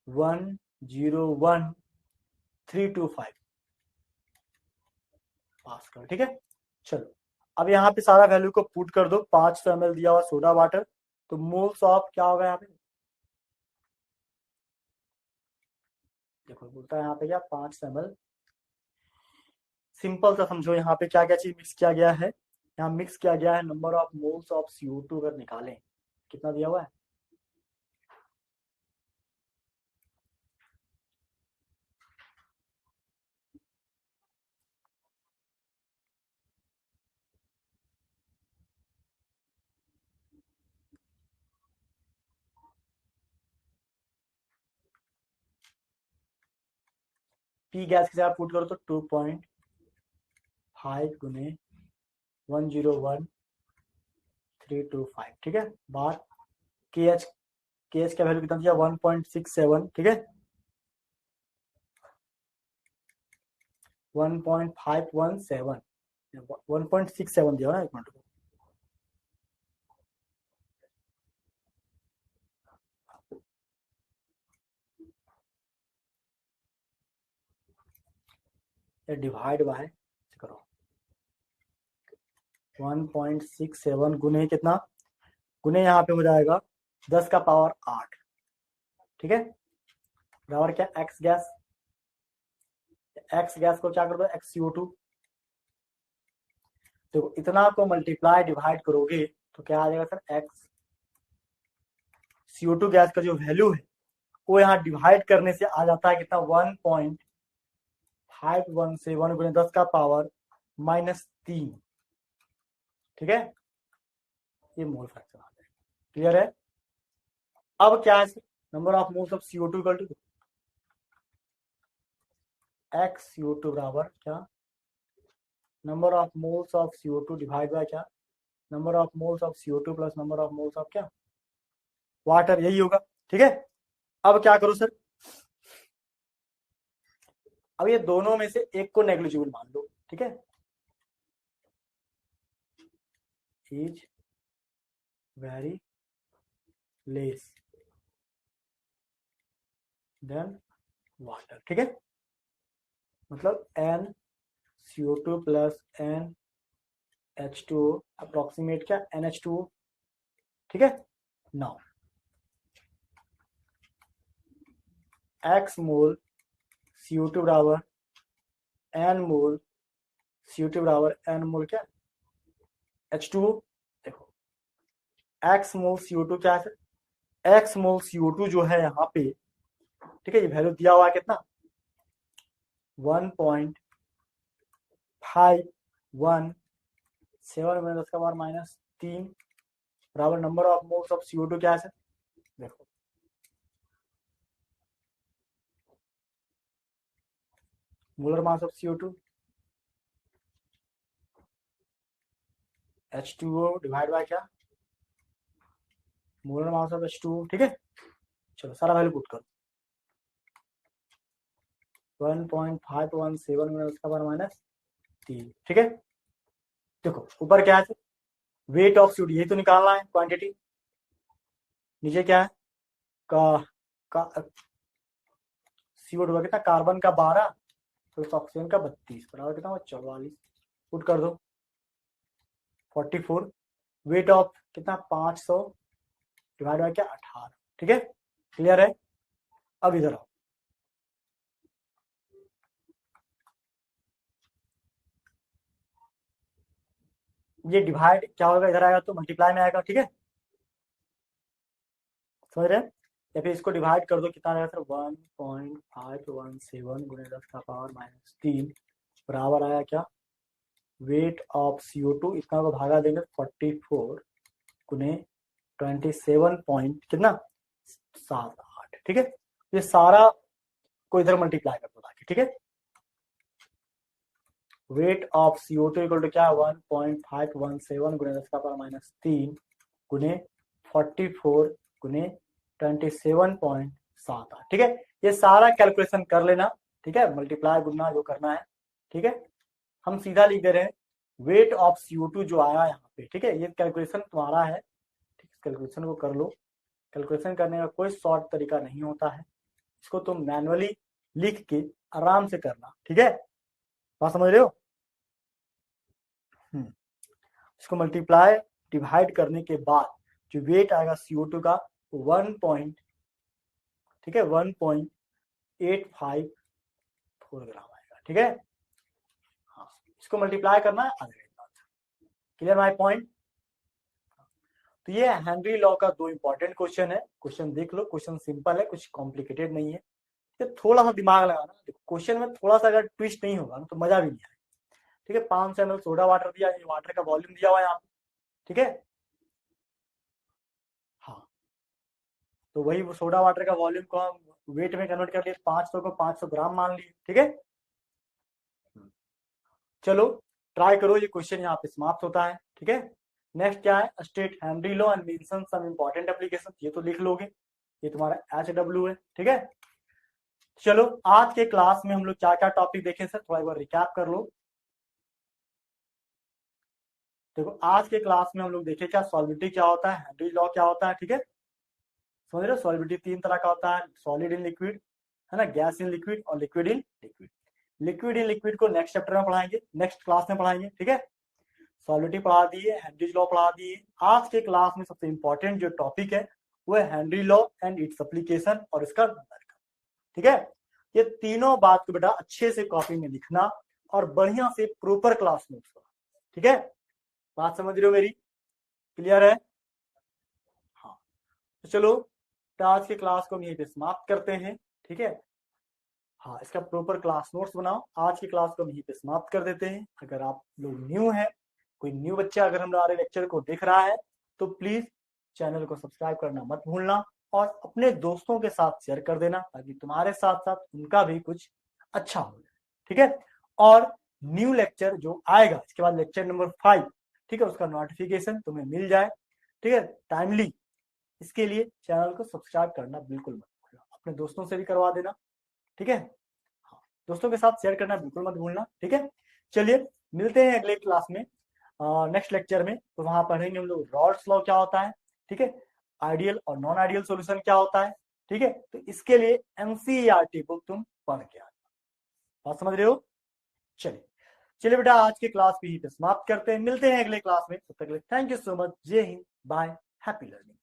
101,325 पास कर। ठीक है, चलो अब यहाँ पे सारा वैल्यू को पुट कर दो। 500 ml दिया हुआ सोडा वाटर, तो मोल्स ऑफ क्या होगा यहाँ पे, देखो बोलता है यहाँ पे क्या 500 ml। सिंपल सा समझो, यहाँ पे क्या क्या चीज मिक्स किया गया है, यहाँ मिक्स किया गया है number of moles of CO2। अगर निकालें कितना दिया हुआ है, पी गैस के साथ पुट करो तो 2.5 गुने 101,325। ठीक है, बार के एच का वैल्यू कितना दिया 1.67। ठीक है, 1.517 1.67 दिया ना, एक मिनट को डिवाइड बाय करो 1.67 गुने कितना, गुने यहाँ पे हो जाएगा 10 का पावर 8। ठीक है, बराबर क्या एक्स गैस, एक्स गैस को क्या कर दो एक्स CO2। तो इतना को मल्टीप्लाई डिवाइड करोगे तो क्या आ जाएगा सर, एक्स CO2 गैस का जो वैल्यू है वो यहाँ डिवाइड करने से आ जाता है कितना 1.517 गुने 10 का पावर -3। ठीक है, ये मोल फ्रैक्शन आ जाएगा। क्लियर है, अब क्या है number of moles of CO2 equal to X CO2 बराबर क्या, number of moles of CO2 divide by क्या, number of moles of CO2 plus number of moles of क्या वाटर, यही होगा। ठीक है, अब क्या करो सर, अब ये दोनों में से एक को नेग्लिजिबल मान लो। ठीक है, is very less than water. ठीक है, मतलब NCO2 प्लस NH2O अप्रोक्सीमेट क्या NH2O। ठीक है, नाउ x मोल CO2 बराबर n मोल CO2 बराबर n मोल क्या H2O। देखो x मोल CO2 क्या है, x मोल CO2 जो है यहाँ पे, ठीक है, ये वैल्यू दिया हुआ है कितना 1.517 में 10 का पावर -3 बराबर number of moles of CO2 क्या है, देखो molar mass of CO2 H2O divide by क्या मोलर मास ऑफ H2O। ठीक है, चलो सारा वैल्यू पुट करो 1.517 में उसका पावर -3। ठीक है, देखो ऊपर क्या है वेट ऑफ CO2, यही तो निकालना है क्वांटिटी। नीचे क्या है का CO2 कितना, कार्बन का 12 तो ऑक्सीजन का 32 बराबर कितना 44। पुट कर दो 44, वेट ऑफ कितना 500 डिवाइड बाय क्या 18। ठीक है, क्लियर है, अब इधर आओ, ये डिवाइड क्या होगा इधर आएगा तो मल्टीप्लाई में आएगा। ठीक है, समझ रहे हैं, या फिर इसको डिवाइड कर दो कितना आएगा सर 1.517 गुणे 10 का पावर -3 बराबर आया क्या वेट ऑफ CO2, इतना को भागा देंगे 44 गुने 27 पॉइंट कितना 78। ठीक है, ये सारा को इधर मल्टीप्लाई कर दो ताकि, ठीक है, weight of CO2 equal to क्या 1.517 गुने 10 का पावर -3 गुने 44 गुने 27.78। ठीक है, ये सारा कैलकुलेशन कर लेना। ठीक है, मल्टीप्लाई गुना जो करना है। ठीक है, हम सीधा लिख दे रहे हैं वेट ऑफ CO2 जो आया यहाँ पे। ठीक है, ये कैलकुलेशन तुम्हारा है, ठीक, कैलकुलेशन को कर लो। कैलकुलेशन करने का कोई शॉर्ट तरीका नहीं होता है, इसको तुम मैनुअली लिख के आराम से करना, ठीक है, बात समझ रहे हो। इसको मल्टीप्लाई डिवाइड करने के बाद जो वेट आएगा CO2 का 1 पॉइंट, ठीक है, 1.854 ग्राम आएगा, ठीक है। हाँ, इसको मल्टीप्लाई करना है, आ जाएगा। Clear my point. तो ये हेनरी लॉ का 2 इंपॉर्टेंट क्वेश्चन है, क्वेश्चन देख लो, क्वेश्चन सिंपल है, कुछ कॉम्प्लिकेटेड नहीं है, तो थोड़ा सा दिमाग लगाना, देखो क्वेश्चन में थोड़ा सा अगर ट्विस्ट नहीं होगा ना तो मजा भी नहीं आएगा, ठीक है। 500 ml सोडा वाटर दिया, ये वाटर का वॉल्यूम दिया हुआ है यहाँ पे, ठीक है। हाँ, तो वही वो सोडा वाटर का वॉल्यूम को हम वेट में कन्वर्ट कर लिए, 500 को 500 ग्राम मान लिए, ठीक है। चलो ट्राई करो, ये क्वेश्चन यहाँ पे समाप्त होता है, ठीक है। नेक्स्ट क्या है, state Henry law and mention some important application, ये तो लिख लोगे, ये तुम्हारा HW है, ठीक है। चलो आज के क्लास में हम लोग क्या क्या टॉपिक देखे सर, थोड़ा एक बार रिकैप कर लो। देखो आज के क्लास में हम लोग देखे क्या, सॉल्विटी क्या होता है, हेनरी लॉ क्या होता है, ठीक है। समझ रहे हो, सॉल्विटी 3 तरह का होता है, सॉलिड इन लिक्विड, है ना, गैस इन लिक्विड और liquid in liquid. Liquid in liquid को नेक्स्ट चैप्टर में पढ़ाएंगे, नेक्स्ट क्लास में पढ़ाएंगे, ठीक है। सॉल्विटी पढ़ा दिए, हेनरी लॉ पढ़ा दिए। आज के क्लास में सबसे इंपॉर्टेंट जो टॉपिक है वो है Henry law and its application और इसका न्यूमेरिकल, ठीक है। ये तीनों बात को बेटा अच्छे से कॉपी में लिखना और बढ़िया से प्रॉपर क्लास नोट्स करना, ठीक है। बात समझ रहे हो मेरी, क्लियर है। हाँ, तो चलो तो आज के क्लास को हम यहीं पे समाप्त करते हैं, ठीक है। हाँ, इसका प्रॉपर क्लास नोट्स बनाओ, आज की क्लास को हम यहीं पे समाप्त कर देते हैं। अगर आप लोग न्यू हैं, कोई न्यू बच्चा अगर हमारे लेक्चर को देख रहा है तो प्लीज चैनल को सब्सक्राइब करना मत भूलना और अपने दोस्तों के साथ शेयर कर देना, ताकि तुम्हारे साथ साथ उनका भी कुछ अच्छा हो जाए, ठीक है। और न्यू लेक्चर जो आएगा इसके बाद लेक्चर नंबर 5, ठीक है, उसका नोटिफिकेशन तुम्हें मिल जाए, ठीक है, टाइमली, इसके लिए चैनल को सब्सक्राइब करना बिल्कुल मत भूलना, अपने दोस्तों से भी करवा देना, ठीक है। हाँ, दोस्तों के साथ शेयर करना बिल्कुल मत भूलना, ठीक है। चलिए मिलते हैं अगले क्लास में, नेक्स्ट लेक्चर में, तो वहां पढ़ेंगे हम लोग रॉल्स लॉ क्या होता है, ठीक है, आइडियल और नॉन आइडियल सॉल्यूशन क्या होता है, ठीक है। तो इसके लिए NCERT बुक तुम पढ़ के आना, बात समझ रहे हो। चलिए चलिए बेटा आज की क्लास भी यहीं पे समाप्त करते हैं, मिलते हैं अगले क्लास में, तब तक के लिए थैंक यू सो मच, जय हिंद, बाय, हैप्पी लर्निंग।